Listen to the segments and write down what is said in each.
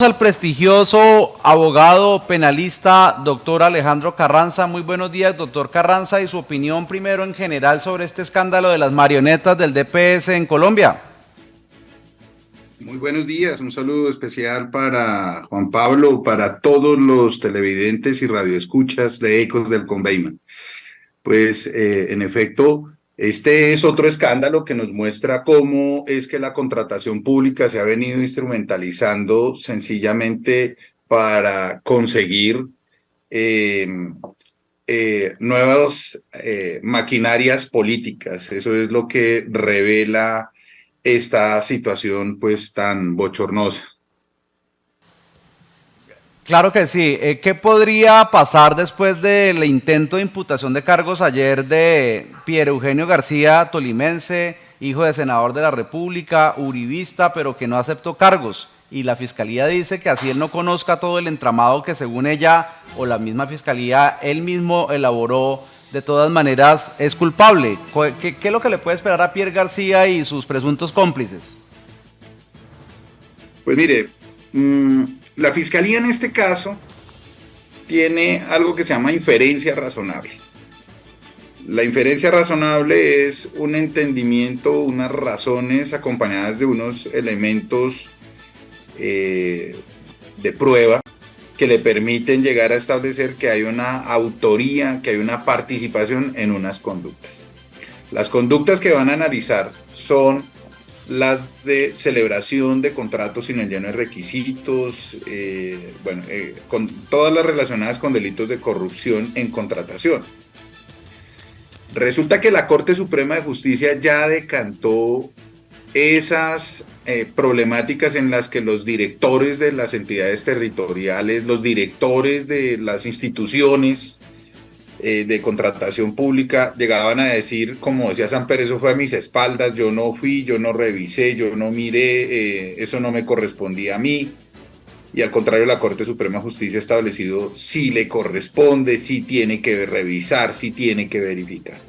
Al prestigioso abogado penalista doctor Alejandro Carranza. Muy buenos días, doctor Carranza, y su opinión primero en general sobre este escándalo de las marionetas del DPS en Colombia. Muy buenos días, un saludo especial para Juan Pablo, para todos los televidentes y radioescuchas de Ecos del Conveyman. Pues en efecto, este es otro escándalo que nos muestra cómo es que la contratación pública se ha venido instrumentalizando sencillamente para conseguir nuevas maquinarias políticas. Eso es lo que revela esta situación pues tan bochornosa. Claro que sí. ¿Qué podría pasar después del intento de imputación de cargos ayer de Pierre Eugenio García, tolimense, hijo de senador de la República, uribista, pero que no aceptó cargos? Y la fiscalía dice que así él no conozca todo el entramado que según ella o la misma fiscalía él mismo elaboró, de todas maneras es culpable. ¿Qué es lo que le puede esperar a Pierre García y sus presuntos cómplices? Pues mire, la fiscalía en este caso tiene algo que se llama inferencia razonable. La inferencia razonable es un entendimiento, unas razones acompañadas de unos elementos de prueba que le permiten llegar a establecer que hay una autoría, que hay una participación en unas conductas. Las conductas que van a analizar son las de celebración de contratos sin el lleno de requisitos, con todas las relacionadas con delitos de corrupción en contratación. Resulta que la Corte Suprema de Justicia ya decantó esas problemáticas en las que los directores de las entidades territoriales, los directores de las instituciones de contratación pública llegaban a decir, como decía Samper, eso fue a mis espaldas, yo no fui, yo no revisé, yo no miré, eso no me correspondía a mí. Y al contrario, la Corte Suprema de Justicia ha establecido si le corresponde, si tiene que revisar, si tiene que verificar.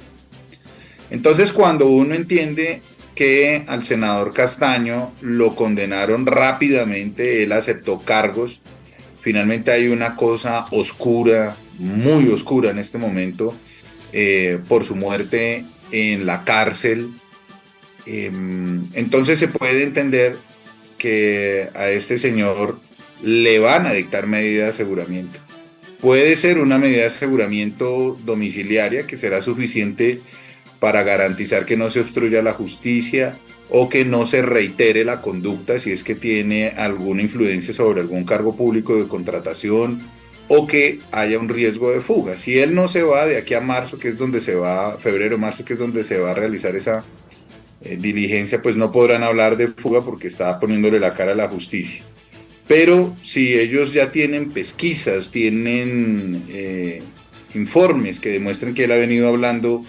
Entonces, cuando uno entiende que al senador Castaño lo condenaron rápidamente, él aceptó cargos, finalmente hay una cosa oscura, muy oscura en este momento, por su muerte en la cárcel. Entonces se puede entender que a este señor le van a dictar medida de aseguramiento. Puede ser una medida de aseguramiento domiciliaria que será suficiente para garantizar que no se obstruya la justicia o que no se reitere la conducta si es que tiene alguna influencia sobre algún cargo público de contratación o que haya un riesgo de fuga. Si él no se va de aquí a marzo, que es donde se va, febrero, marzo, que es donde se va a realizar esa diligencia, pues no podrán hablar de fuga porque está poniéndole la cara a la justicia. Pero si ellos ya tienen pesquisas, tienen informes que demuestren que él ha venido hablando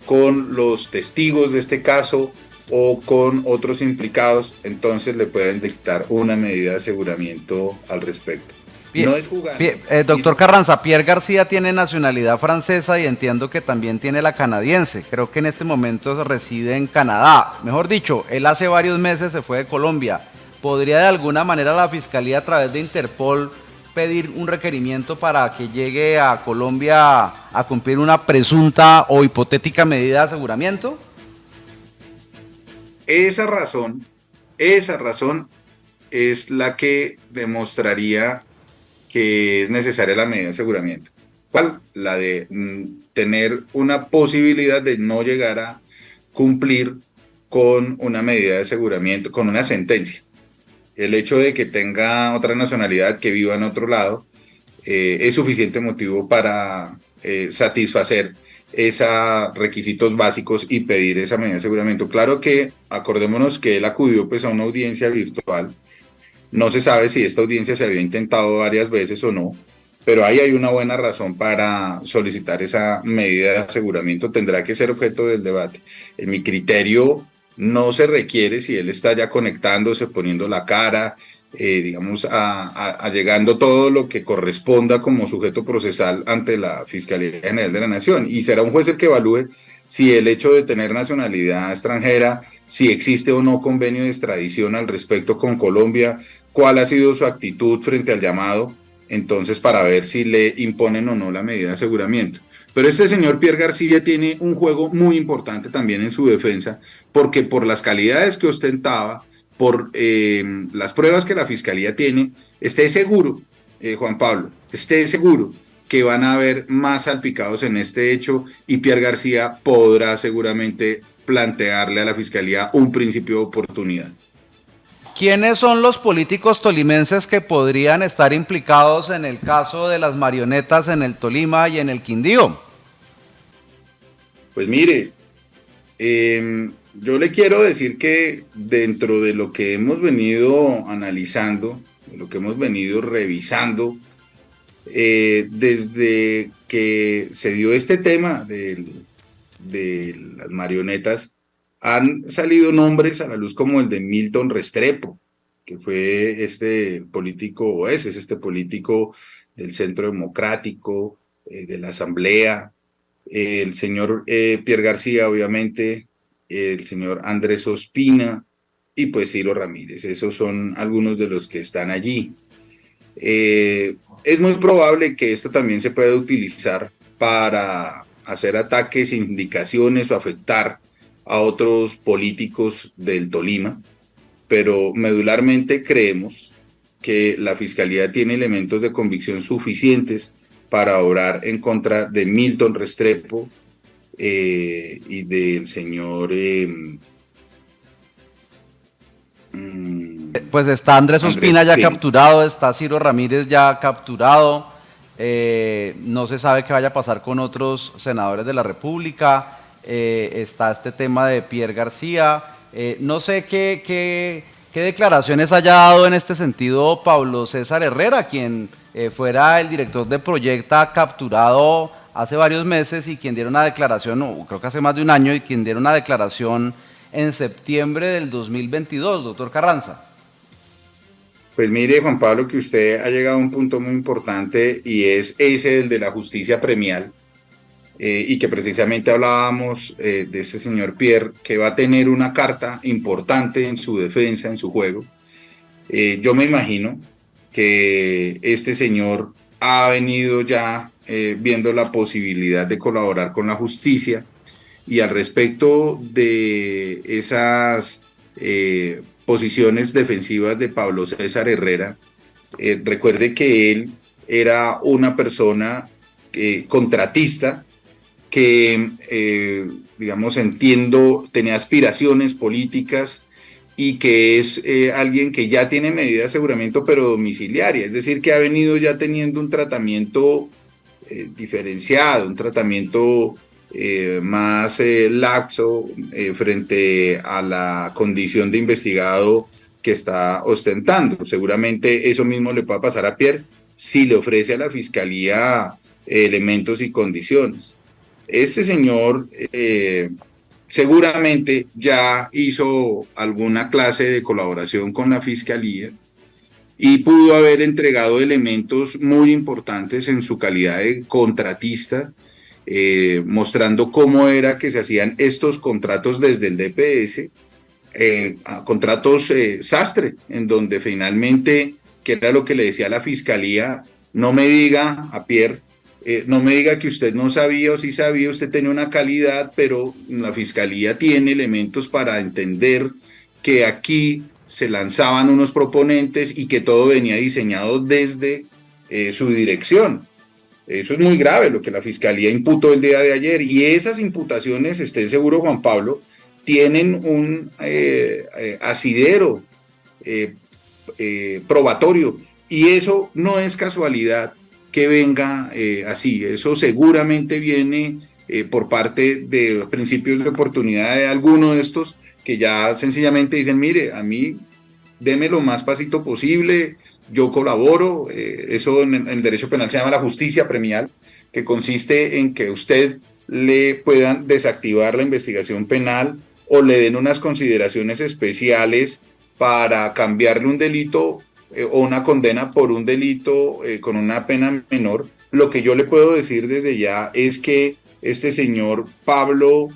con los testigos de este caso o con otros implicados, entonces le pueden dictar una medida de aseguramiento al respecto. No es jugando. Doctor Carranza, Pierre García tiene nacionalidad francesa y entiendo que también tiene la canadiense. Creo que en este momento reside en Canadá. Mejor dicho, él hace varios meses se fue de Colombia. ¿Podría de alguna manera la Fiscalía a través de Interpol pedir un requerimiento para que llegue a Colombia a cumplir una presunta o hipotética medida de aseguramiento? Esa razón es la que demostraría que es necesaria la medida de aseguramiento. ¿Cuál? La de tener una posibilidad de no llegar a cumplir con una medida de aseguramiento, con una sentencia. El hecho de que tenga otra nacionalidad, que viva en otro lado, es suficiente motivo para satisfacer esos requisitos básicos y pedir esa medida de aseguramiento. Claro que acordémonos que él acudió pues a una audiencia virtual. No se sabe si esta audiencia se había intentado varias veces o no, pero ahí hay una buena razón para solicitar esa medida de aseguramiento. Tendrá que ser objeto del debate. En mi criterio, no se requiere si él está ya conectándose, poniendo la cara, allegando todo lo que corresponda como sujeto procesal ante la Fiscalía General de la Nación. Y será un juez el que evalúe si el hecho de tener nacionalidad extranjera, si existe o no convenio de extradición al respecto con Colombia, cuál ha sido su actitud frente al llamado, entonces para ver si le imponen o no la medida de aseguramiento. Pero este señor Pierre García tiene un juego muy importante también en su defensa, porque por las calidades que ostentaba, por las pruebas que la fiscalía tiene, esté seguro, Juan Pablo, esté seguro que van a haber más salpicados en este hecho y Pierre García podrá seguramente plantearle a la fiscalía un principio de oportunidad. ¿Quiénes son los políticos tolimenses que podrían estar implicados en el caso de las marionetas en el Tolima y en el Quindío? Pues mire, yo le quiero decir que dentro de lo que hemos venido analizando, de lo que hemos venido revisando, desde que se dio este tema de las marionetas, han salido nombres a la luz como el de Milton Restrepo, que fue este político, o es este político del Centro Democrático, de la Asamblea, el señor Pierre García, obviamente, el señor Andrés Ospina y pues Ciro Ramírez. Esos son algunos de los que están allí. Es muy probable que esto también se pueda utilizar para hacer ataques, indicaciones o afectar a otros políticos del Tolima, pero medularmente creemos que la Fiscalía tiene elementos de convicción suficientes para obrar en contra de Milton Restrepo y del señor... Pues está Andrés Ospina ya Ospina. capturado, está Ciro Ramírez ya capturado, no se sabe qué vaya a pasar con otros senadores de la República, está este tema de Pierre García, no sé qué declaraciones haya dado en este sentido Pablo César Herrera, quien fuera el director de Proyecta capturado hace varios meses y quien diera una declaración, o creo que hace más de un año, y quien diera una declaración en septiembre del 2022, doctor Carranza. Pues mire, Juan Pablo, que usted ha llegado a un punto muy importante y es ese, el de la justicia premial, y que precisamente hablábamos de este señor Pierre, que va a tener una carta importante en su defensa, en su juego. Yo me imagino que este señor ha venido ya viendo la posibilidad de colaborar con la justicia y al respecto de esas posiciones defensivas de Pablo César Herrera, recuerde que él era una persona contratista que, digamos, entiendo, tenía aspiraciones políticas y que es alguien que ya tiene medida de aseguramiento pero domiciliaria, es decir, que ha venido ya teniendo un tratamiento diferenciado, un tratamiento más laxo frente a la condición de investigado que está ostentando. Seguramente eso mismo le puede pasar a Pierre si le ofrece a la fiscalía elementos y condiciones. Este señor seguramente ya hizo alguna clase de colaboración con la fiscalía y pudo haber entregado elementos muy importantes en su calidad de contratista, mostrando cómo era que se hacían estos contratos desde el DPS, contratos sastre, en donde finalmente, que era lo que le decía la fiscalía, no me diga a Pierre, no me diga que usted no sabía o sí sabía, usted tenía una calidad, pero la fiscalía tiene elementos para entender que aquí se lanzaban unos proponentes y que todo venía diseñado desde su dirección. Eso es muy grave lo que la fiscalía imputó el día de ayer y esas imputaciones, esté seguro Juan Pablo, tienen un asidero probatorio y eso no es casualidad que venga así, eso seguramente viene por parte de los principios de oportunidad de alguno de estos que ya sencillamente dicen, mire, a mí deme lo más pasito posible, yo colaboro, eso en el derecho penal se llama la justicia premial, que consiste en que usted le puedan desactivar la investigación penal o le den unas consideraciones especiales para cambiarle un delito o una condena por un delito con una pena menor. Lo que yo le puedo decir desde ya es que este señor Pablo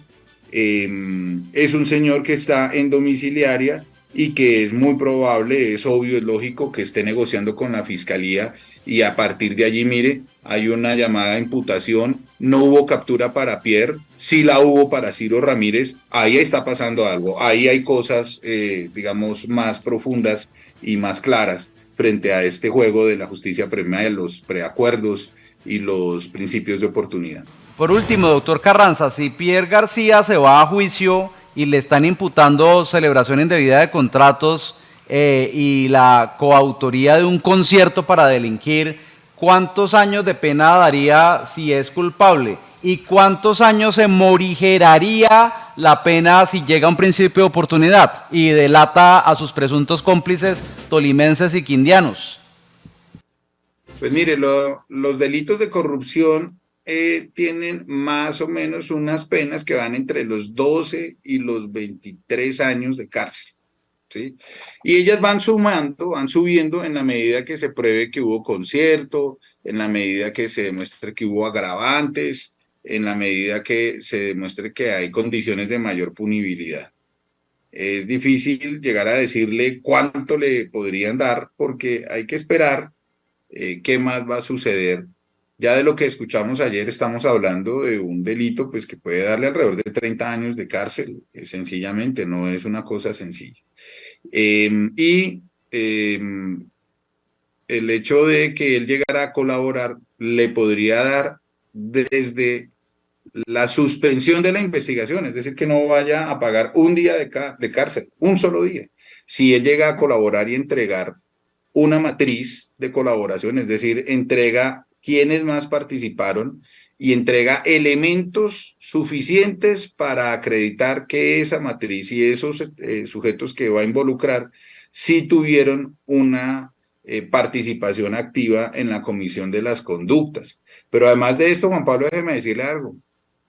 es un señor que está en domiciliaria y que es muy probable, es obvio, es lógico que esté negociando con la fiscalía y a partir de allí, mire, hay una llamada a imputación, no hubo captura para Pierre, sí la hubo para Ciro Ramírez, ahí está pasando algo, ahí hay cosas, digamos, más profundas y más claras frente a este juego de la justicia premiada, los preacuerdos y los principios de oportunidad. Por último, doctor Carranza, si Pierre García se va a juicio y le están imputando celebración indebida de contratos y la coautoría de un concierto para delinquir, ¿cuántos años de pena daría si es culpable? ¿Y cuántos años se morigeraría la pena si llega a un principio de oportunidad y delata a sus presuntos cómplices tolimenses y quindianos? Pues mire, los delitos de corrupción tienen más o menos unas penas que van entre los 12 y los 23 años de cárcel, ¿sí? Y ellas van sumando, van subiendo en la medida que se pruebe que hubo concierto, en la medida que se demuestre que hubo agravantes, en la medida que se demuestre que hay condiciones de mayor punibilidad. Es difícil llegar a decirle cuánto le podrían dar porque hay que esperar qué más va a suceder. Ya de lo que escuchamos ayer estamos hablando de un delito pues que puede darle alrededor de 30 años de cárcel, sencillamente, no es una cosa sencilla. Y el hecho de que él llegara a colaborar le podría dar desde la suspensión de la investigación, es decir, que no vaya a pagar un día de cárcel, un solo día. Si él llega a colaborar y entregar una matriz de colaboración, es decir, entrega quiénes más participaron y entrega elementos suficientes para acreditar que esa matriz y esos sujetos que va a involucrar sí tuvieron una participación activa en la comisión de las conductas. Pero además de esto, Juan Pablo, déjeme decirle algo.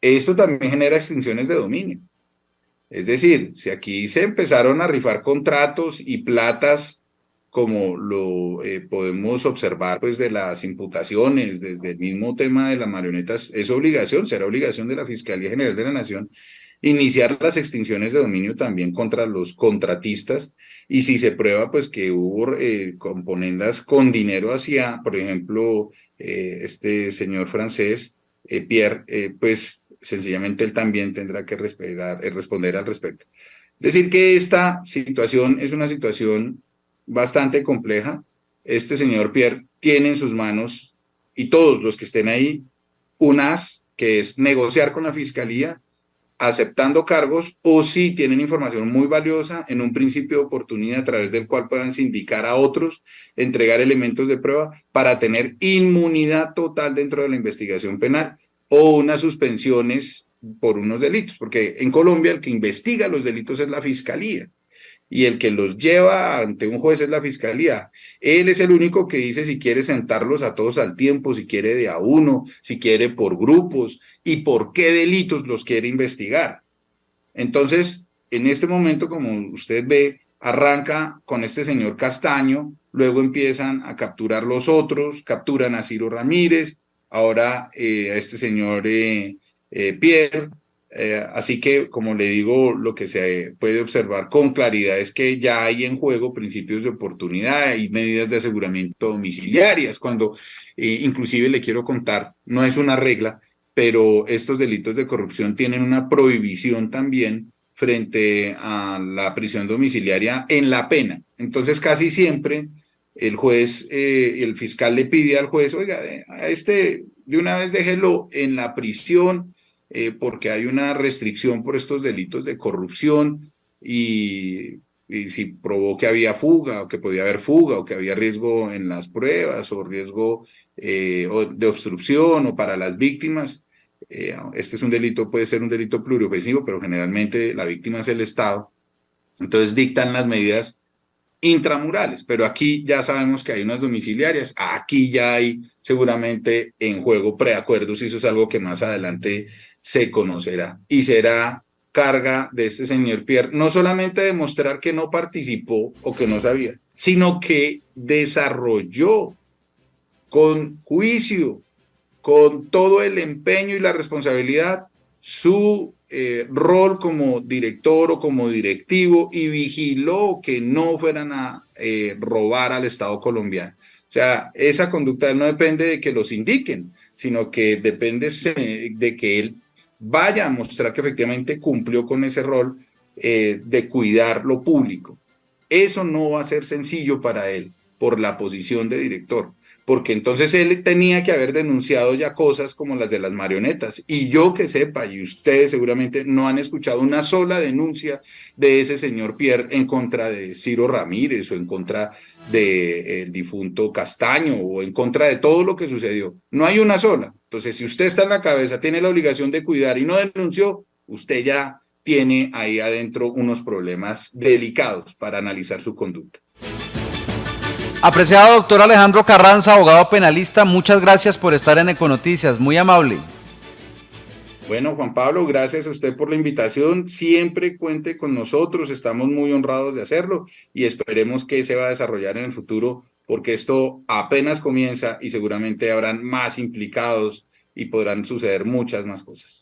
Esto también genera extinciones de dominio. Es decir, si aquí se empezaron a rifar contratos y platas, como lo podemos observar pues de las imputaciones, desde el mismo tema de las marionetas, es obligación, será obligación de la Fiscalía General de la Nación iniciar las extinciones de dominio también contra los contratistas y si se prueba pues que hubo componendas con dinero hacia, por ejemplo, este señor francés, Pierre, pues sencillamente él también tendrá que responder al respecto. Es decir, que esta situación es una situación bastante compleja. Este señor Pierre tiene en sus manos, y todos los que estén ahí, un as, que es negociar con la fiscalía, aceptando cargos, o si tienen información muy valiosa en un principio de oportunidad a través del cual puedan sindicar a otros, entregar elementos de prueba para tener inmunidad total dentro de la investigación penal o unas suspensiones por unos delitos, porque en Colombia el que investiga los delitos es la fiscalía y el que los lleva ante un juez es la fiscalía. Él es el único que dice si quiere sentarlos a todos al tiempo, si quiere de a uno, si quiere por grupos y por qué delitos los quiere investigar. Entonces, en este momento, como usted ve, arranca con este señor Castaño, luego empiezan a capturar los otros, capturan a Ciro Ramírez, ahora a este señor Pierre. Así que, como le digo, lo que se puede observar con claridad es que ya hay en juego principios de oportunidad y medidas de aseguramiento domiciliarias, cuando inclusive le quiero contar, no es una regla, pero estos delitos de corrupción tienen una prohibición también frente a la prisión domiciliaria en la pena. Entonces, casi siempre el juez, el fiscal le pide al juez, oiga, a este de una vez déjelo en la prisión porque hay una restricción por estos delitos de corrupción y si probó que había fuga o que podía haber fuga o que había riesgo en las pruebas o riesgo de obstrucción o para las víctimas. Este es un delito, puede ser un delito pluriofensivo, pero generalmente la víctima es el Estado. Entonces dictan las medidas intramurales, pero aquí ya sabemos que hay unas domiciliarias, aquí ya hay seguramente en juego preacuerdos y eso es algo que más adelante se conocerá y será carga de este señor Pierre, no solamente demostrar que no participó o que no sabía, sino que desarrolló con juicio, con todo el empeño y la responsabilidad su rol como director o como directivo y vigiló que no fueran a robar al Estado colombiano. O sea, esa conducta de él no depende de que los indiquen, sino que depende de que él vaya a mostrar que efectivamente cumplió con ese rol de cuidar lo público. Eso no va a ser sencillo para él por la posición de director, porque entonces él tenía que haber denunciado ya cosas como las de las marionetas. Y yo que sepa, y ustedes seguramente no han escuchado una sola denuncia de ese señor Pierre en contra de Ciro Ramírez o en contra del difunto Castaño o en contra de todo lo que sucedió. No hay una sola. Entonces, si usted está en la cabeza, tiene la obligación de cuidar y no denunció, usted ya tiene ahí adentro unos problemas delicados para analizar su conducta. Apreciado doctor Alejandro Carranza, abogado penalista, muchas gracias por estar en Econoticias, muy amable. Bueno, Juan Pablo, gracias a usted por la invitación. Siempre cuente con nosotros, estamos muy honrados de hacerlo y esperemos que se va a desarrollar en el futuro porque esto apenas comienza y seguramente habrán más implicados y podrán suceder muchas más cosas.